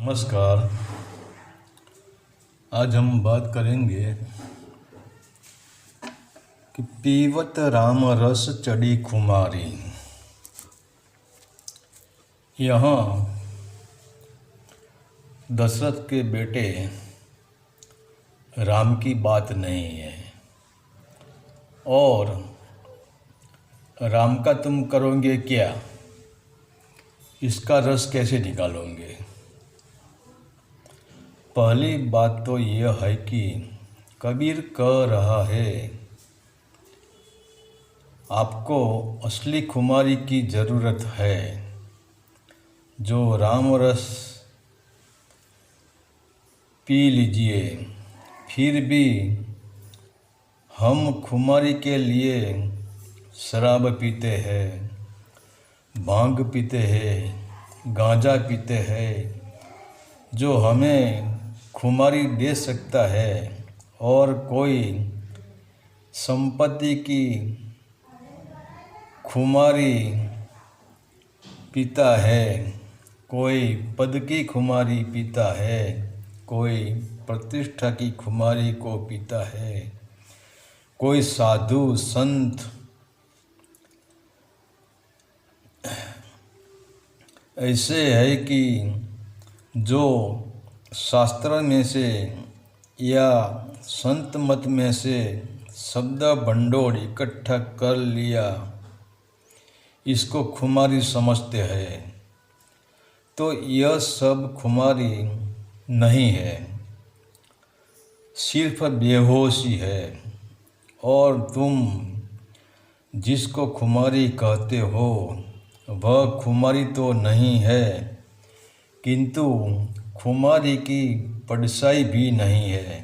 नमस्कार। आज हम बात करेंगे कि पीवत राम रस चढ़ी खुमारी। यहाँ दशरथ के बेटे राम की बात नहीं है और राम का तुम करोगे क्या, इसका रस कैसे निकालोगे। पहली बात तो यह है कि कबीर कह रहा है आपको असली खुमारी की ज़रूरत है, जो राम रस पी लीजिए। फिर भी हम खुमारी के लिए शराब पीते हैं, भांग पीते हैं, गांजा पीते हैं। जो हमें खुमारी दे सकता है और कोई संपत्ति की खुमारी पीता है, कोई पद की खुमारी पीता है, कोई प्रतिष्ठा की खुमारी को पीता है, कोई साधु संत ऐसे है कि जो शास्त्र में से या संत मत में से शब्द भंडोर इकट्ठा कर लिया, इसको खुमारी समझते हैं। तो यह सब खुमारी नहीं है, सिर्फ बेहोशी है। और तुम जिसको खुमारी कहते हो वह खुमारी तो नहीं है, किंतु खुमारी की पड़साई भी नहीं है।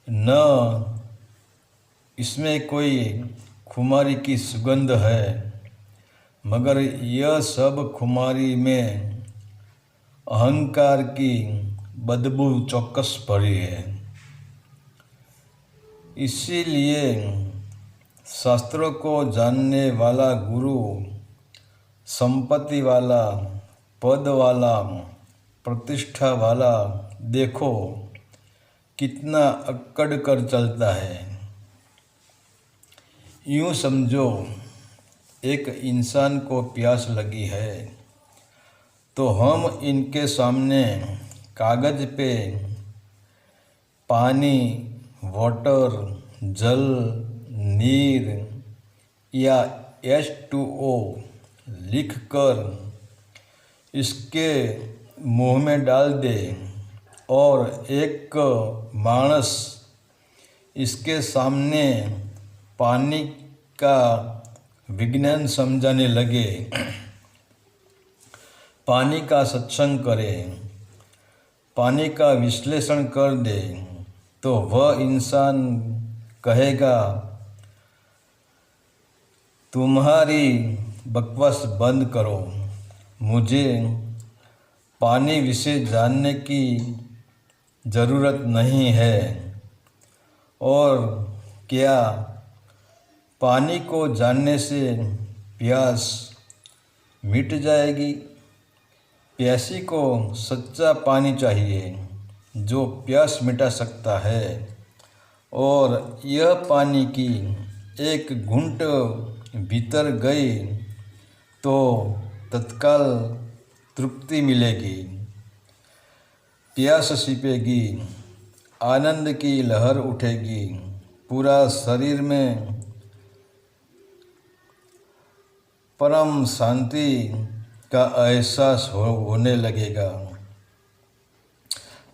न इसमें कोई खुमारी की सुगंध है, मगर यह सब खुमारी में अहंकार की बदबू चौकस भरी है। इसीलिए शास्त्रों को जानने वाला गुरु संपत्ति वाला, पद वाला, प्रतिष्ठा वाला देखो कितना अक्कड़ कर चलता है। यूँ समझो एक इंसान को प्यास लगी है तो हम इनके सामने कागज़ पे पानी, वाटर, जल, नीर या H2O लिखकर इसके मुंह में डाल दे और एक मानस इसके सामने पानी का विज्ञान समझाने लगे, पानी का सत्संग करे, पानी का विश्लेषण कर दे, तो वह इंसान कहेगा तुम्हारी बकवास बंद करो, मुझे पानी विषय जानने की ज़रूरत नहीं है। और क्या पानी को जानने से प्यास मिट जाएगी? प्यासी को सच्चा पानी चाहिए जो प्यास मिटा सकता है, और यह पानी की एक घूंट भीतर गई तो तत्काल तृप्ति मिलेगी, प्यास छिपेगी, आनंद की लहर उठेगी, पूरा शरीर में परम शांति का एहसास होने लगेगा।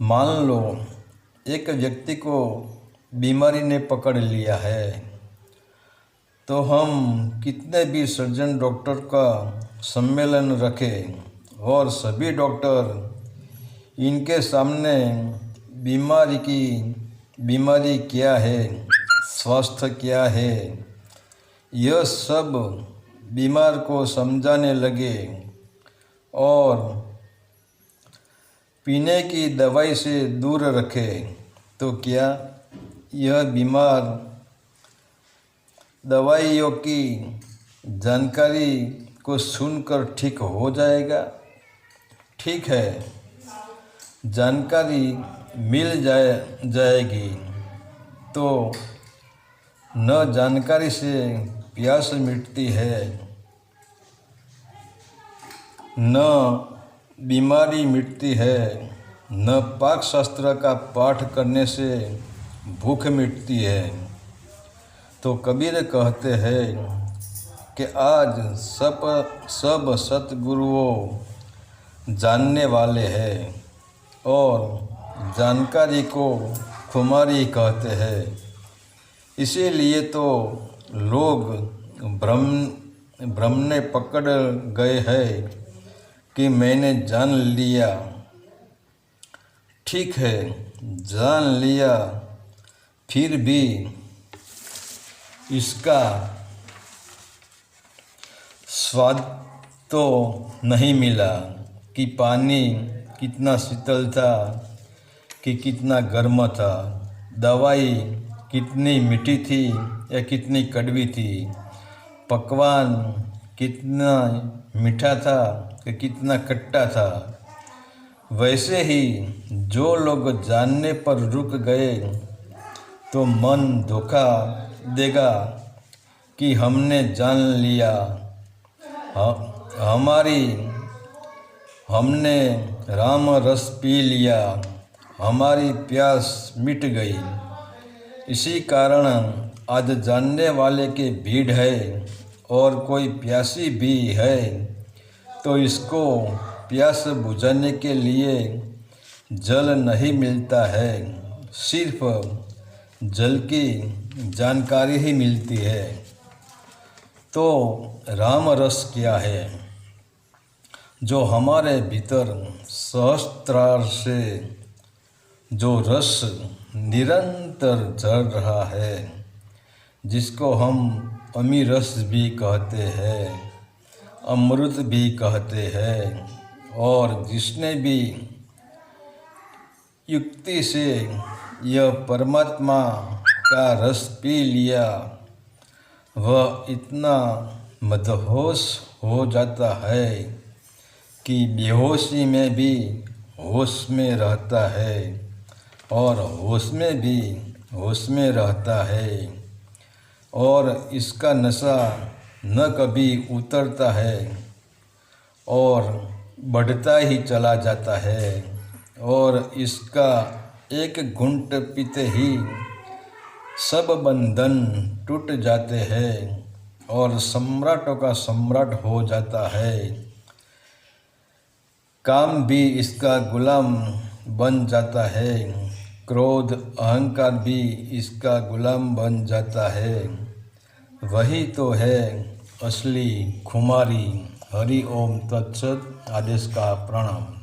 मान लो एक व्यक्ति को बीमारी ने पकड़ लिया है, तो हम कितने भी सर्जन डॉक्टर का सम्मेलन रखें और सभी डॉक्टर इनके सामने बीमारी क्या है, स्वास्थ्य क्या है, यह सब बीमार को समझाने लगे और पीने की दवाई से दूर रखे, तो क्या यह बीमार दवाइयों की जानकारी को सुनकर ठीक हो जाएगा? ठीक है, जानकारी मिल जाएगी तो न जानकारी से प्यास मिटती है, न बीमारी मिटती है, न पाक शास्त्र का पाठ करने से भूख मिटती है। तो कबीर कहते हैं कि आज सब सतगुरुओं जानने वाले हैं और जानकारी को खुमारी कहते हैं। इसीलिए तो लोग भ्रम ने पकड़ गए हैं कि मैंने जान लिया। ठीक है, जान लिया, फिर भी इसका स्वाद तो नहीं मिला कि पानी कितना शीतल था कि कितना गर्म था, दवाई कितनी मीठी थी या कितनी कड़वी थी, पकवान कितना मीठा था कि कितना खट्टा था। वैसे ही जो लोग जानने पर रुक गए तो मन धोखा देगा कि हमने जान लिया, हमने राम रस पी लिया, हमारी प्यास मिट गई। इसी कारण आज जानने वाले की भीड़ है और कोई प्यासी भी है तो इसको प्यास बुझाने के लिए जल नहीं मिलता है, सिर्फ जल की जानकारी ही मिलती है। तो राम रस क्या है? जो हमारे भीतर सहस्त्रार से जो रस निरंतर झर रहा है, जिसको हम अमीरस भी कहते हैं, अमृत भी कहते हैं, और जिसने भी युक्ति से यह परमात्मा का रस पी लिया वह इतना मदहोश हो जाता है कि बेहोशी में भी होश में रहता है और होश में भी होश में रहता है, और इसका नशा न कभी उतरता है और बढ़ता ही चला जाता है, और इसका एक घूंट पीते ही सब बंधन टूट जाते हैं और सम्राटों का सम्राट हो जाता है। काम भी इसका गुलाम बन जाता है, क्रोध अहंकार भी इसका गुलाम बन जाता है। वही तो है असली खुमारी। हरि ओम तत्सत। आदेश का प्रणाम।